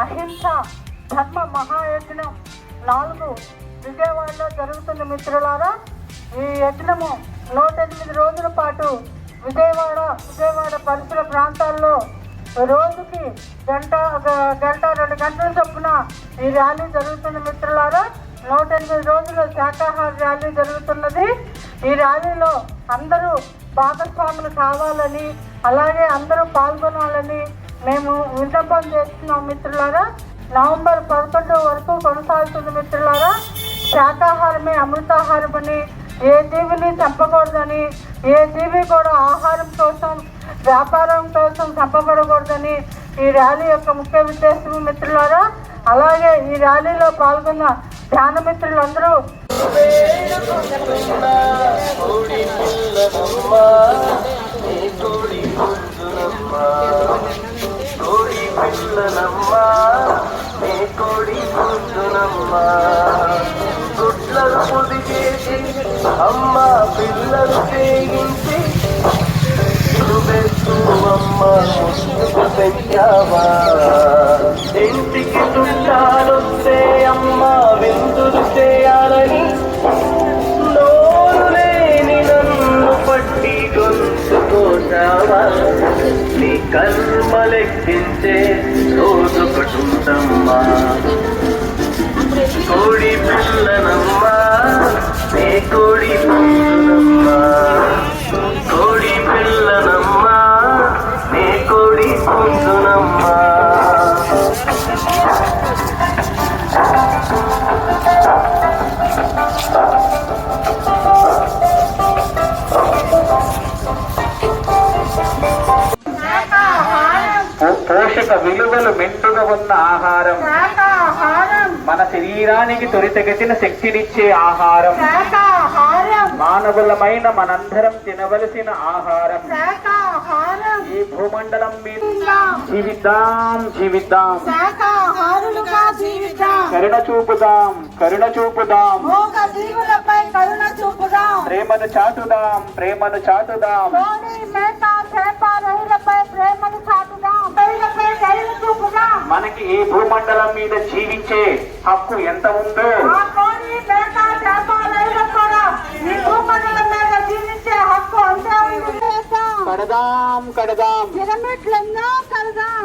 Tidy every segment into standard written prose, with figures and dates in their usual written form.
అహింస ధర్మ మహాయజ్ఞం 4 విజయవాడలో జరుగుతున్న మిత్రులారా. ఈ యజ్ఞము 108 రోజుల పాటు విజయవాడ పరిసర ప్రాంతాల్లో రోజుకి గంట 2 గంటల చొప్పున ఈ ర్యాలీ జరుగుతున్న మిత్రులారా. 108 రోజుల శాకాహార ర్యాలీ జరుగుతున్నది. ఈ ర్యాలీలో అందరూ భాగస్వాములు కావాలని, అలాగే అందరూ పాల్గొనాలని మేము విన్నపం చేస్తున్నాం మిత్రులారా. నవంబర్ 11 వరకు కొనసాగుతుంది మిత్రులారా. శాకాహారమే అమృతాహారమని, ఏ జీవిని చంపకూడదని, ఏ జీవి కూడా ఆహారం కోసం వ్యాపారం కోసం చంపబడకూడదని ఈ ర్యాలీ యొక్క ముఖ్య ఉద్దేశం మిత్రులారా. అలాగే ఈ ర్యాలీలో పాల్గొన్న ధ్యాన మిత్రులందరూ అమ్మ పిల్లలు చేయించి పెంచావా, ఇంటికి చుట్టాలొస్తే అమ్మ విందులు చేయాలని నోరు లేని నన్ను పట్టి గొంతు కోసావా. నీ కర్మలెక్కించే రోజు కటుందమ్మా, కోడి పిల్లనమ్మా, నీ కోడి పుంజునమ్మా, కోడి పిల్లనమ్మా, నీ కోడి పుంజునమ్మా. పోషక విలువలు మెండుగా ఉన్న ఆహారం, మన శరీరానికి త్వరితగతిన శక్తినిచ్చే ఆహారం, మానవులమైన మనందరం తినవలసిన ఆహారం. ఈ భూమండలం మీద జీవిద్దాం, కరుణ చూపుదాం, ప్రేమను చాటుదాం, మనకి ఈ భూమండలం మీద జీవించే హక్కు ఎంత ఉందో కడదాం.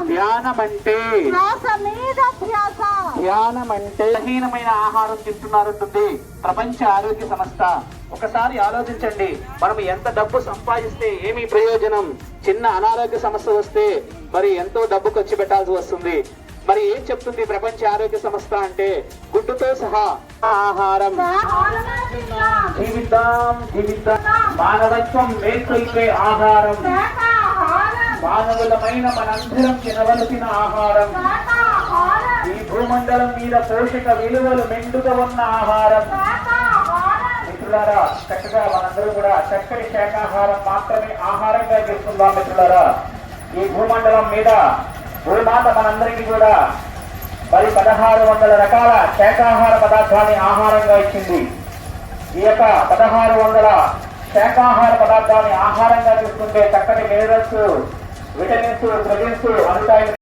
ధ్యానమంటే బలహీనమైన ఆహారం తింటున్నారంటుంది ప్రపంచ ఆరోగ్య సంస్థ. ఒకసారి ఆలోచించండి, మనం ఎంత డబ్బు సంపాదిస్తే ఏమి ప్రయోజనం? చిన్న అనారోగ్య సమస్య వస్తే మరి ఎంతో డబ్బు ఖర్చు పెట్టాల్సి వస్తుంది. మరి ఏం చెప్తుంది ప్రపంచ ఆరోగ్య సంస్థ అంటే, గుడ్డుతో సహా ఆహారం. జీవిద్దాం, మానవత్వం మేల్కొల్పే ఆహారం, మానవులమైన మనందరం తినవలసిన ఆహారం, ఈ భూమండలం మీద పోషక విలువలు మెండుగా ఉన్న ఆహారం. మిత్రులారా, చక్కగా మనందరూ కూడా చక్కటి శాకాహారం మాత్రమే ఆహారంగా చేసుకుందాం మిత్రులారా. ఈ భూమండలం మీద భూమాత మనందరికీ కూడా మరి 1600 రకాల శాకాహార పదార్థాన్ని ఆహారంగా ఇచ్చింది. ఈ యొక్క 1600 శాకాహార పదార్థాన్ని ఆహారంగా తీసుకుంటే చక్కటి మినరల్స్, విటమిన్స్, ప్రోటీన్స్ అందుతాయి.